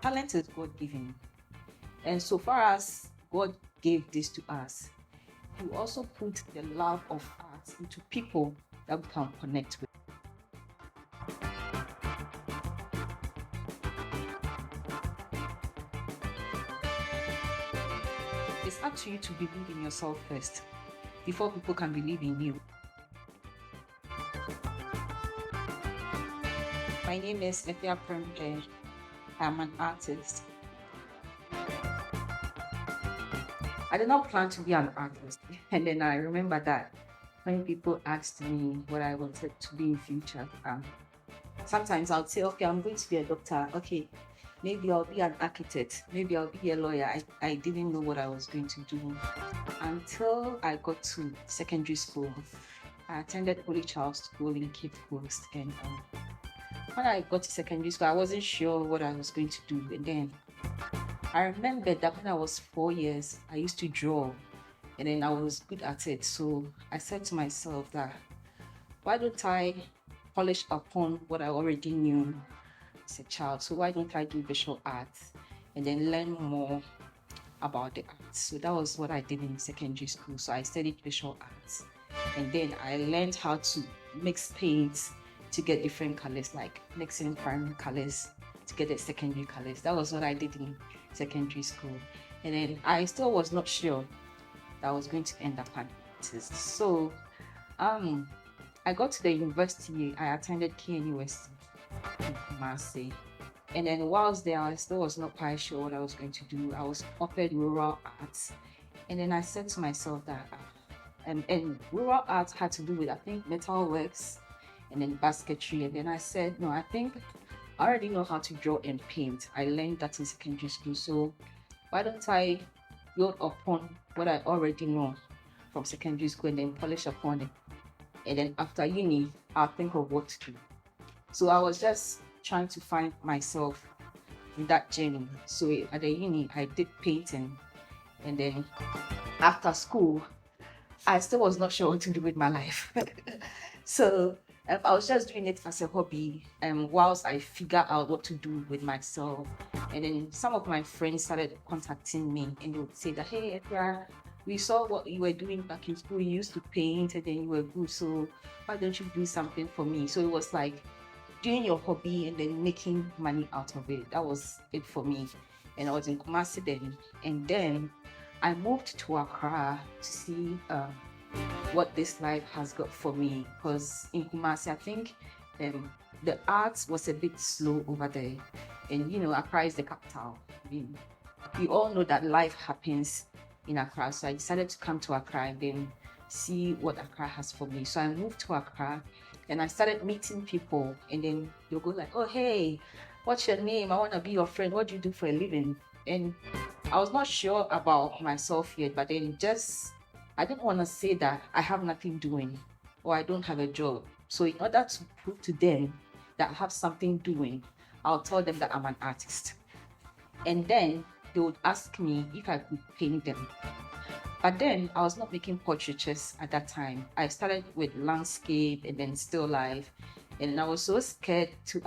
talent is God-given. And so far as God gave this to us, He also put the love of art into people that we can connect with. It's up to you to believe in yourself first before people can believe in you. My name is Afia Prempeh. I'm an artist. I did not plan to be an artist. And then I remember that when people asked me what I wanted to be in future, sometimes I would say, okay, I'm going to be a doctor. Okay, maybe I'll be an architect. Maybe I'll be a lawyer. I didn't know what I was going to do until I got to secondary school. I attended Holy Child School in K.N.U.S.T. And when I got to secondary school, I wasn't sure what I was going to do. And then I remember that when I was 4 years, I used to draw, and then I was good at it. So I said to myself that, why don't I polish upon what I already knew as a child? So why don't I do visual arts and then learn more about the arts? So that was what I did in secondary school. So I studied visual arts, and then I learned how to mix paints to get different colors, like mixing primary colors to get the secondary colors. That was what I did in secondary school. And then I still was not sure that I was going to end up an artist. So I got to the university. I attended K.N.U.S.T in Kumasi. And then whilst there, I still was not quite sure what I was going to do. I was offered rural arts. And then I said to myself that, and rural arts had to do with, I think, metalworks and then basketry. And then I said, no, I think I already know how to draw and paint. I learned that in secondary school. So why don't I build upon what I already know from secondary school and then polish upon it? And then after uni, I'll think of what to do. So I was just trying to find myself in that journey. So at the uni, I did painting. And then after school, I still was not sure what to do with my life. So I was just doing it as a hobby, whilst I figure out what to do with myself. And then some of my friends started contacting me, and they would say that, hey, Afia, we saw what you were doing back in school. You used to paint, and then you were good. So why don't you do something for me? So it was like doing your hobby and then making money out of it. That was it for me. And I was in Kumasi then. And then I moved to Accra to see what this life has got for me, because in Kumasi, I think the arts was a bit slow over there, and you know, Accra is the capital. I mean, we all know that life happens in Accra, so I decided to come to Accra and then see what Accra has for me. So I moved to Accra and I started meeting people, and then they'll go like, oh, hey, what's your name? I want to be your friend. What do you do for a living? And I was not sure about myself yet, but then I didn't want to say that I have nothing doing or I don't have a job. So in order to prove to them that I have something doing, I'll tell them that I'm an artist. And then they would ask me if I could paint them. But then I was not making portraitures at that time. I started with landscape and then still life. And I was so scared to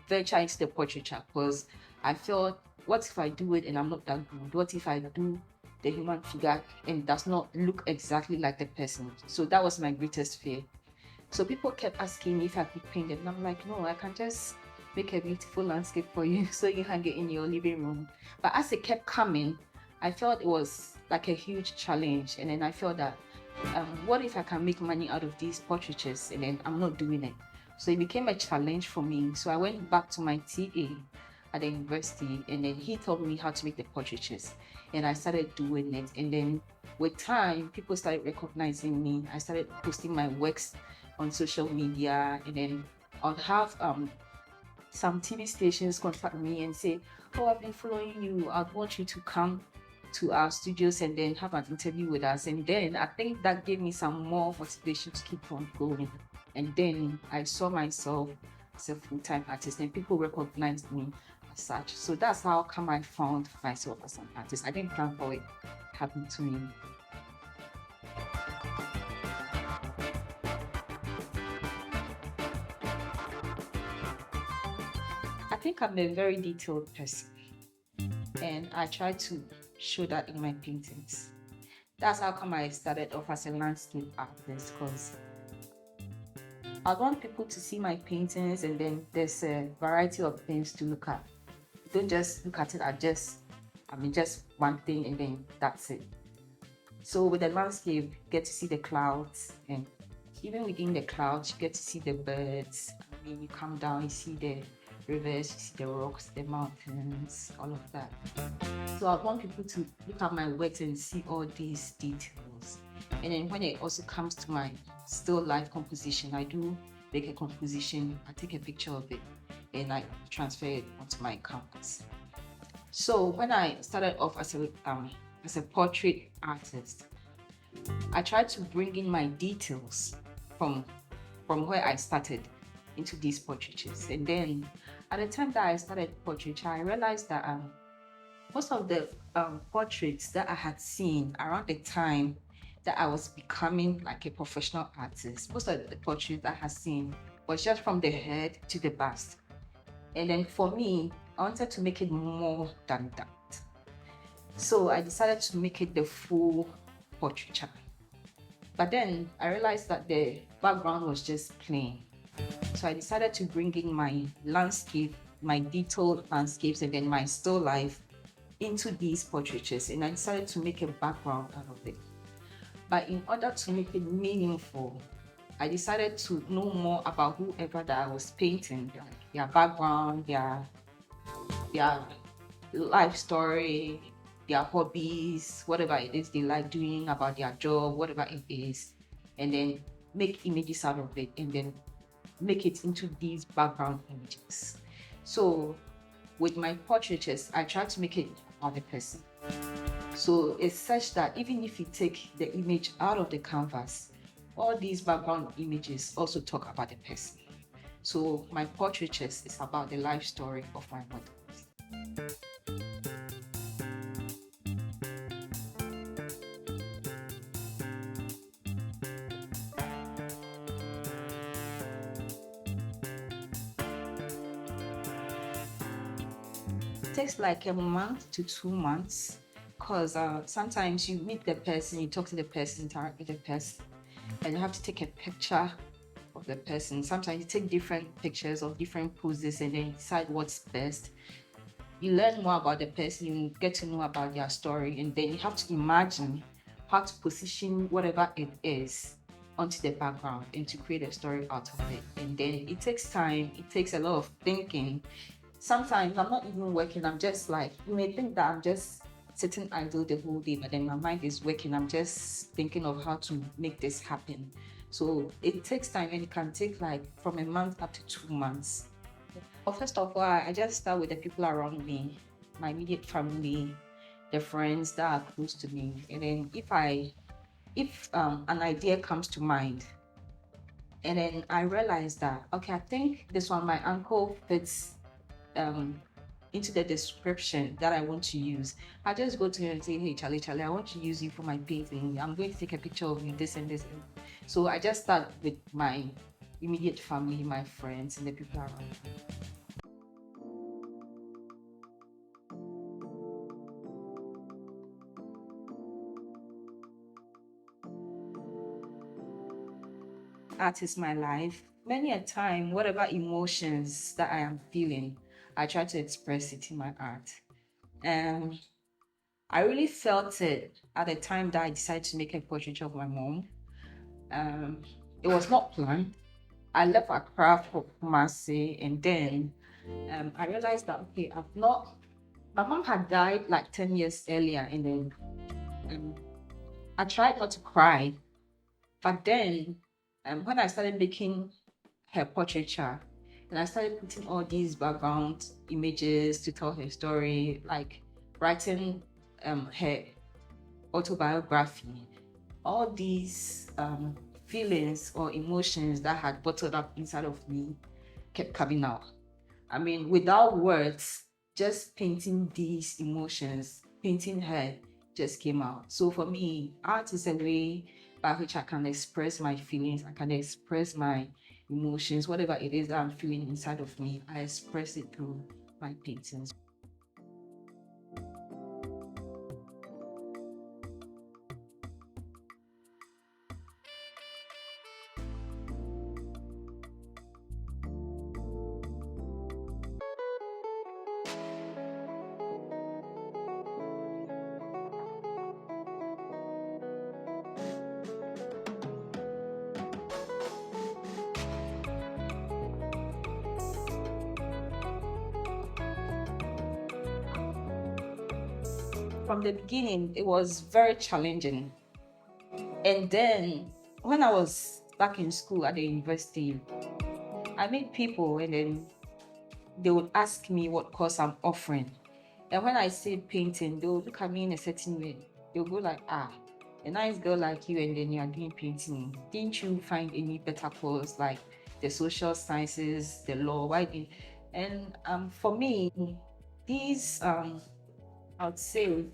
venture into the portraiture, because I felt, what if I do it and I'm not that good? What if I do the human figure and it does not look exactly like the person? So that was my greatest fear. So people kept asking me if I could paint it, and I'm like, no, I can just make a beautiful landscape for you so you hang it in your living room. But as it kept coming, I felt it was like a huge challenge, and then I felt that what if I can make money out of these portraitures and then I'm not doing it? So it became a challenge for me. So I went back to my TA at the university, and then he taught me how to make the portraitures, and I started doing it. And then with time, people started recognizing me. I started posting my works on social media, and then I'll have some TV stations contact me and say, oh, I've been following you, I'd want you to come to our studios and then have an interview with us. And then I think that gave me some more motivation to keep on going. And then I saw myself as a full-time artist, and people recognized me as such. So that's how come I found myself as an artist. I didn't plan for it happen to me. I think I'm a very detailed person, and I try to show that in my paintings. That's how come I started off as a landscape artist, because I want people to see my paintings, and then there's a variety of things to look at. Don't just look at it as just one thing and then that's it. So with the landscape, you get to see the clouds, and even within the clouds, you get to see the birds. I mean, you come down, you see the rivers, you see the rocks, the mountains, all of that. So I want people to look at my works and see all these details. And then when it also comes to my still life composition, I do make a composition, I take a picture of it, and I transfer it onto my canvas. So when I started off as a portrait artist, I tried to bring in my details from where I started into these portraitures. And then at the time that I started portraiture, I realized that most of the portraits that I had seen around the time that I was becoming like a professional artist, most of the portraits that I had seen was just from the head to the bust. And then for me, I wanted to make it more than that. So I decided to make it the full portraiture. But then I realized that the background was just plain. So I decided to bring in my landscape, my detailed landscapes, and then my still life into these portraitures. And I decided to make a background out of it. But in order to make it meaningful, I decided to know more about whoever that I was painting, like their background, their life story, their hobbies, whatever it is they like doing, about their job, whatever it is, and then make images out of it, and then make it into these background images. So with my portraitures, I try to make it about the person. So it's such that even if you take the image out of the canvas, all these background images also talk about the person. So my portraitures is about the life story of my models. It takes like a month to 2 months, because sometimes you meet the person, you talk to the person, interact with the person, and you have to take a picture of the person. Sometimes you take different pictures of different poses and then you decide what's best. You learn more about the person, you get to know about their story, and then you have to imagine how to position whatever it is onto the background and to create a story out of it. And then it takes time, it takes a lot of thinking. Sometimes I'm not even working, I'm just like, you may think that I'm just sitting idle the whole day, but then my mind is working. I'm just thinking of how to make this happen. So it takes time, and it can take like from a month up to 2 months. Well, first of all, I just start with the people around me, my immediate family, the friends that are close to me. And then if an idea comes to mind, and then I realize that, okay, I think this one, my uncle fits into the description that I want to use, I just go to him and say, hey, Charlie, I want to use you for my painting. I'm going to take a picture of you, this and this. So I just start with my immediate family, my friends, and the people around me. Art is my life. Many a time, whatever emotions that I am feeling, I try to express it in my art. And I really felt it at the time that I decided to make a portrait of my mom. It was not planned. I left Accra for Kumasi, and then I realized that, okay, my mom had died like 10 years earlier, and then I tried not to cry. But then when I started making her portraiture, and I started putting all these background images to tell her story, like writing her autobiography, all these feelings or emotions that had bottled up inside of me kept coming out. I mean, without words, just painting these emotions, painting her just came out. So for me, art is a way by which I can express my feelings, I can express my emotions, whatever it is that I'm feeling inside of me, I express it through my paintings. From the beginning, it was very challenging. And then when I was back in school at the university, I met people and then they would ask me what course I'm offering. And when I say painting, they would look at me in a certain way. They'll go like, a nice girl like you and then you are doing painting. Didn't you find any better course like the social sciences, the law? Why didn't? And for me, these I would say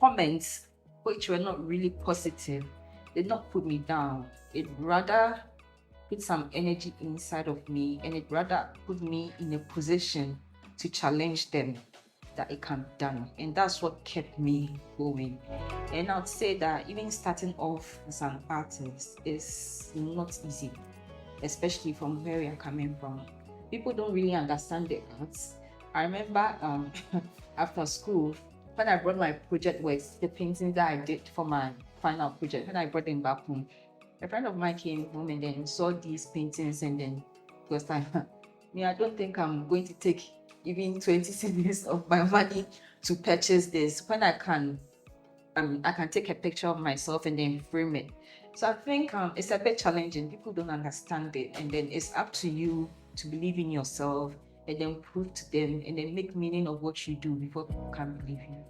comments which were not really positive did not put me down. It rather put some energy inside of me, and it rather put me in a position to challenge them that it can be done. And that's what kept me going. And I'd say that even starting off as an artist is not easy, especially from where we are coming from. People don't really understand the arts. I remember after school, when I brought my project works, the paintings that I did for my final project, when I brought them back home, a friend of mine came home and then saw these paintings and then was like, I don't think I'm going to take even 20 cedis of my money to purchase this when I can take a picture of myself and then frame it. So I think it's a bit challenging. People don't understand it, and then it's up to you to believe in yourself and then prove to them and then make meaning of what you do before people can believe you.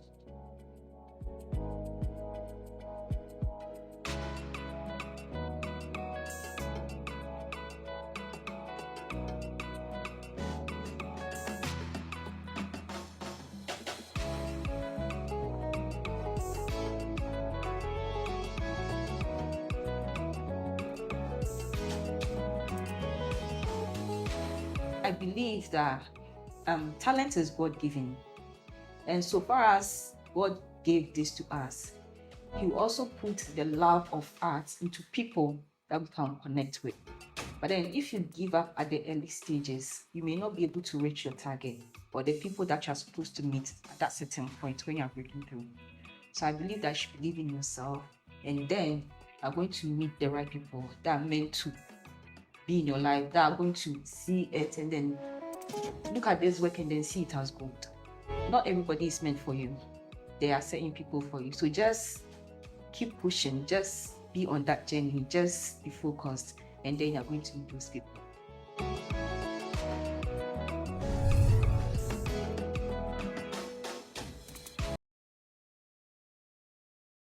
I believe that talent is God-given. And so far as God gave this to us, He also put the love of art into people that we can connect with. But then if you give up at the early stages, you may not be able to reach your target or the people that you're supposed to meet at that certain point when you're breaking through. So I believe that you should believe in yourself, and then you're going to meet the right people that are meant to be in your life, that are going to see it and then look at this work and then see it as gold. Not everybody is meant for you. There are certain people for you. So just keep pushing. Just be on that journey. Just be focused. And then you're going to meet those people.